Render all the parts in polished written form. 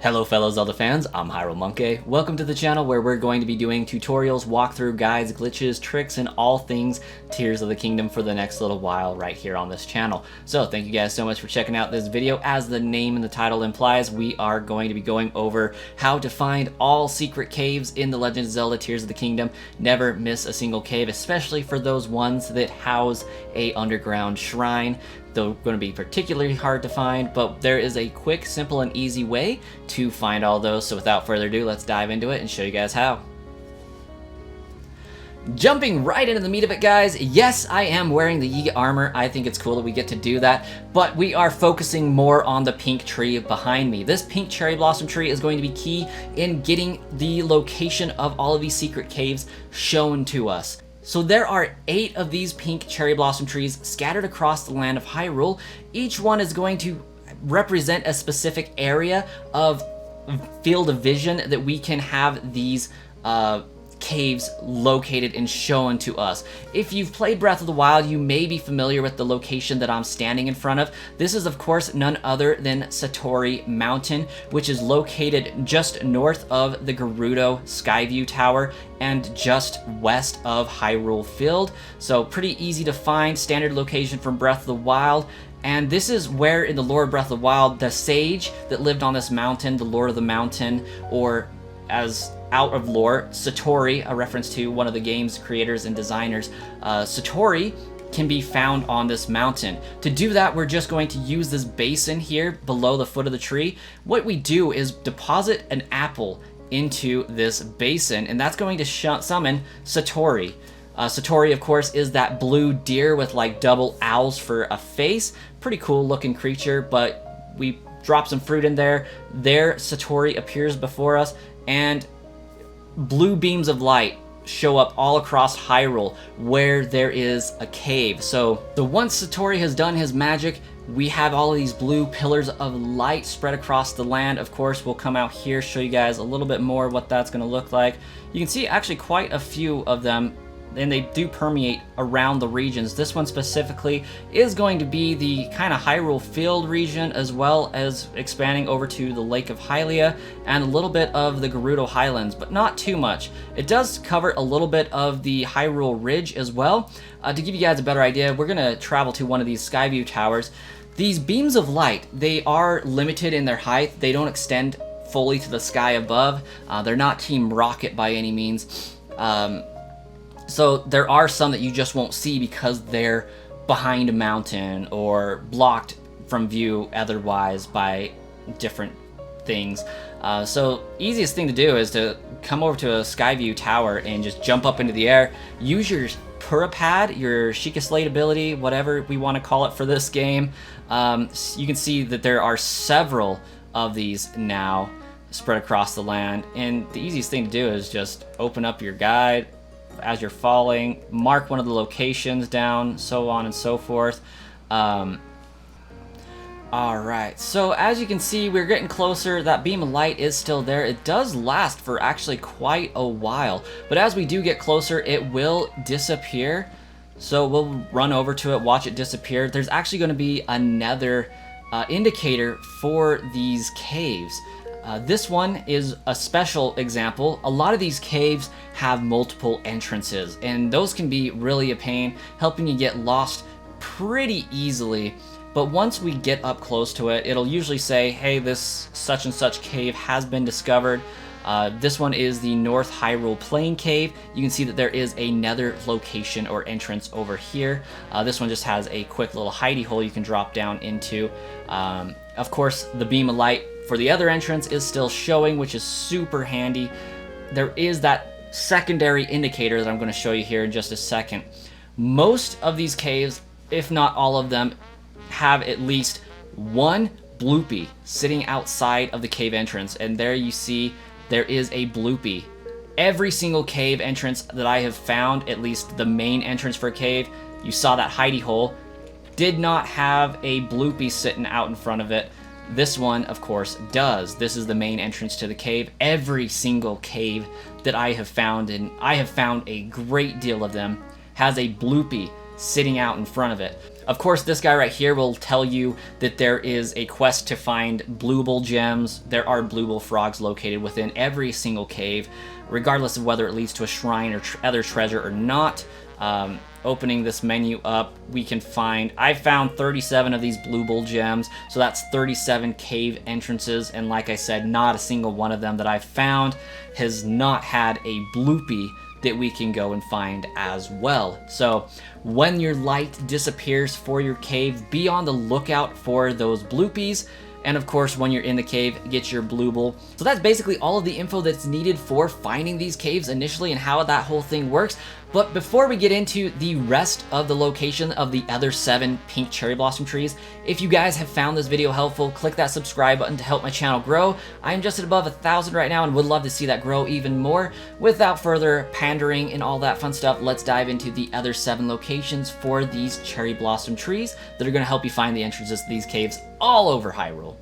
Hello fellow Zelda fans, I'm Hyrule Monkey. Welcome to the channel where we're going to be doing tutorials, walkthrough guides, glitches, tricks, and all things Tears of the Kingdom for the next little while right here on this channel. So thank you guys so much for checking out this video. As the name and the title implies, we are going to be going over how to find all secret caves in The Legend of Zelda Tears of the Kingdom. Never miss a single cave, especially for those ones that house a underground shrine. They're going to be particularly hard to find, but there is a quick, simple, and easy way to find all those. So without further ado, let's dive into it and show you guys how. Jumping right into the meat of it, guys. Yes, I am wearing the Yiga armor. I think it's cool that we get to do that, but we are focusing more on the pink tree behind me. This pink cherry blossom tree is going to be key in getting the location of all of these secret caves shown to us. So there are 8 of these pink cherry blossom trees scattered across the land of Hyrule. Each one is going to represent a specific area of field of vision that we can have these caves located and shown to us. If you've played Breath of the Wild, you may be familiar with the location that I'm standing in front of. This is of course none other than Satori Mountain, which is located just north of the Gerudo Skyview Tower and just west of Hyrule Field. So pretty easy to find, standard location from Breath of the Wild. And this is where in the lore of Breath of the Wild, the sage that lived on this mountain, the Lord of the Mountain, or as out of lore, Satori, a reference to one of the game's creators and designers, Satori can be found on this mountain. To do that, we're just going to use this basin here below the foot of the tree. What we do is deposit an apple into this basin, and that's going to summon Satori. Satori, of course, is that blue deer with like double owls for a face. Pretty cool looking creature, but we drop some fruit in there. There, Satori appears before us, and blue beams of light show up all across Hyrule where there is a cave. So once Satori has done his magic, we have all of these blue pillars of light spread across the land. Of course, we'll come out here, show you guys a little bit more what that's going to look like. You can see actually quite a few of them, and they do permeate around the regions. This one specifically is going to be the kind of Hyrule Field region, as well as expanding over to the Lake of Hylia and a little bit of the Gerudo Highlands, but not too much. It does cover a little bit of the Hyrule Ridge as well. To give you guys a better idea, we're gonna travel to one of these Skyview Towers. These beams of light, they are limited in their height. They don't extend fully to the sky above. They're not Team Rocket by any means. So there are some that you just won't see because they're behind a mountain or blocked from view otherwise by different things. So easiest thing to do is to come over to a Skyview Tower and just jump up into the air. Use your Pura Pad, your Sheikah Slate ability, whatever we want to call it for this game. You can see that there are several of these now spread across the land, and the easiest thing to do is just open up your guide as you're falling, mark one of the locations down, so on and so forth. Alright, so as you can see, we're getting closer. That beam of light is still there. It does last for actually quite a while, but as we do get closer, it will disappear. So we'll run over to it, watch it disappear. There's actually going to be another indicator for these caves. This one is a special example. A lot of these caves have multiple entrances, and those can be really a pain, helping you get lost pretty easily. But once we get up close to it, it'll usually say, hey, this such and such cave has been discovered. This one is the North Hyrule Plain Cave. You can see that there is another location or entrance over here. This one just has a quick little hidey hole you can drop down into. Of course, the beam of light for the other entrance is still showing, which is super handy. There is that secondary indicator that I'm going to show you here in just a second. Most of these caves, if not all of them, have at least one bloopy sitting outside of the cave entrance, and there you see there is a bloopy. Every single cave entrance that I have found, at least the main entrance for a cave, you saw that hidey hole, did not have a bloopy sitting out in front of it. This one, of course, does. This is the main entrance to the cave. Every single cave that I have found, and I have found a great deal of them, has a bloopy sitting out in front of it. Of course, this guy right here will tell you that there is a quest to find bluebull gems. There are bluebull frogs located within every single cave, regardless of whether it leads to a shrine or other treasure or not. Opening this menu up, we can find, I found 37 of these bluebull gems, so that's 37 cave entrances, and like I said, not a single one of them that I've found has not had a bloopy that we can go and find as well. So when your light disappears for your cave, be on the lookout for those bloopies. And of course, when you're in the cave, get your bluebull. So that's basically all of the info that's needed for finding these caves initially and how that whole thing works. But before we get into the rest of the location of the other 7 pink cherry blossom trees, if you guys have found this video helpful, click that subscribe button to help my channel grow. I'm just at above 1,000 right now and would love to see that grow even more. Without further pandering and all that fun stuff, let's dive into the other 7 locations for these cherry blossom trees that are going to help you find the entrances to these caves all over Hyrule.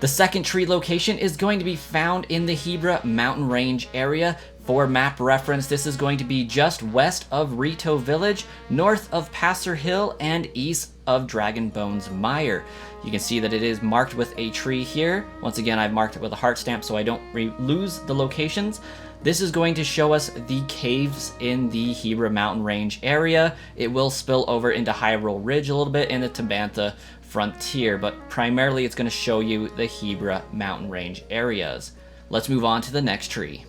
The second tree location is going to be found in the Hebra mountain range area. For map reference, this is going to be just west of Rito Village, north of Passer Hill, and east of Dragon Bones Mire. You can see that it is marked with a tree here. Once again, I've marked it with a heart stamp so I don't lose the locations. This is going to show us the caves in the Hebra mountain range area. It will spill over into Hyrule Ridge a little bit in the Tabantha frontier, but primarily it's going to show you the Hebra mountain range areas. Let's move on to the next tree.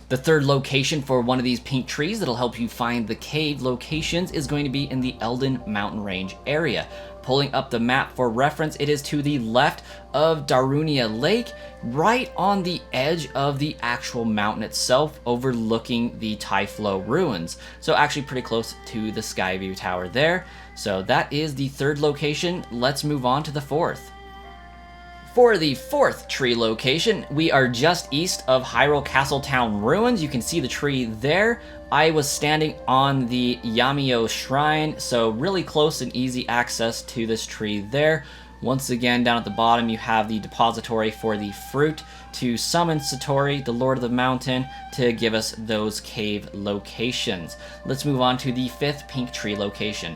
The third location for one of these pink trees that'll help you find the cave locations is going to be in the Eldin mountain range area. Pulling up the map for reference, it is to the left of Darunia Lake, right on the edge of the actual mountain itself, overlooking the Typhlo ruins. So actually pretty close to the Skyview Tower there. So that is the third location. Let's move on to the fourth. For the fourth tree location, we are just east of Hyrule Castletown ruins. You can see the tree there. I was standing on the Yamio Shrine, so really close and easy access to this tree there. Once again, down at the bottom, you have the depository for the fruit to summon Satori, the Lord of the Mountain, to give us those cave locations. Let's move on to the fifth pink tree location.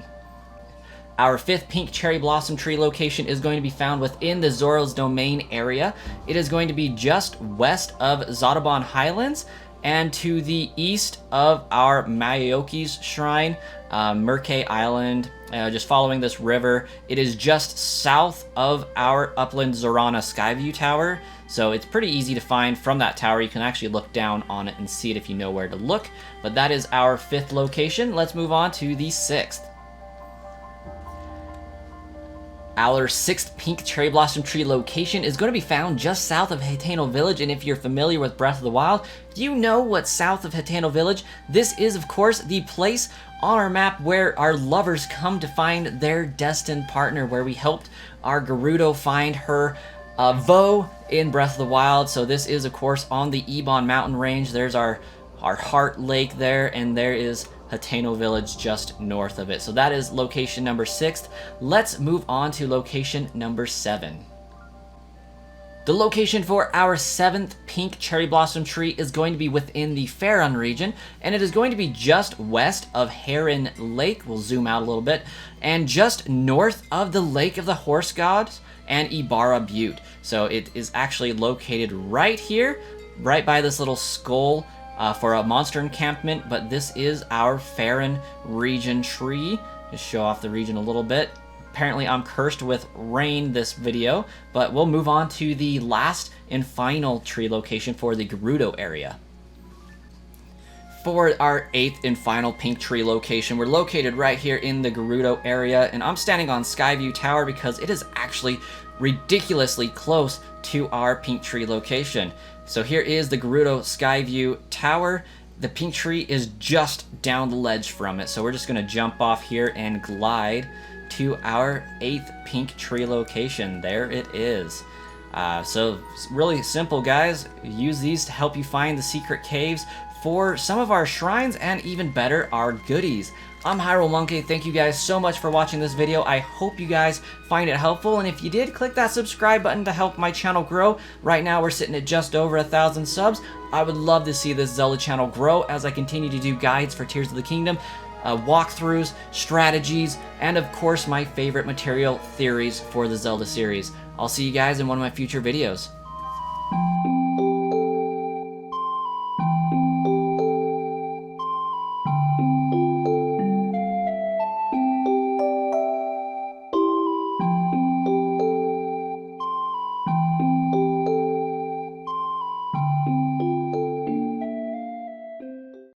Our fifth pink cherry blossom tree location is going to be found within the Zoro's Domain area. It is going to be just west of Zotobon Highlands and to the east of our Maioki's Shrine, Murkay Island, just following this river. It is just south of our Upland Zorana Skyview Tower, so it's pretty easy to find from that tower. You can actually look down on it and see it if you know where to look, but that is our fifth location. Let's move on to the sixth. Our sixth pink cherry blossom tree location is going to be found just south of Hateno Village, and if you're familiar with Breath of the Wild, you know what's south of Hateno Village. This is, of course, the place on our map where our lovers come to find their destined partner, where we helped our Gerudo find her Vo in Breath of the Wild. So this is, of course, on the Ebon mountain range. There's our Heart Lake there, and there is Hateno Village just north of it. So that is location number 6. Let's move on to location number 7. The location for our 7th pink cherry blossom tree is going to be within the Faerun region, and it is going to be just west of Heron Lake. We'll zoom out a little bit, and just north of the Lake of the Horse Gods and Ibarra Butte. So it is actually located right here, right by this little skull for a monster encampment, but this is our Faerun region tree. Just show off the region a little bit. Apparently I'm cursed with rain this video, but we'll move on to the last and final tree location for the Gerudo area. For our 8th and final pink tree location, we're located right here in the Gerudo area, and I'm standing on Skyview Tower because it is actually ridiculously close to our pink tree location. So here is the Gerudo Skyview Tower. The pink tree is just down the ledge from it, so we're just going to jump off here and glide to our 8th pink tree location. There it is. So it's really simple, guys. Use these to help you find the secret caves for some of our shrines, and even better, our goodies. I'm Hyrule Monkey. Thank you guys so much for watching this video. I hope you guys find it helpful, and if you did, click that subscribe button to help my channel grow. Right now we're sitting at just over 1,000 subs. I would love to see this Zelda channel grow as I continue to do guides for Tears of the Kingdom. walkthroughs, strategies, and of course my favorite material, theories for the Zelda series. I'll see you guys in one of my future videos.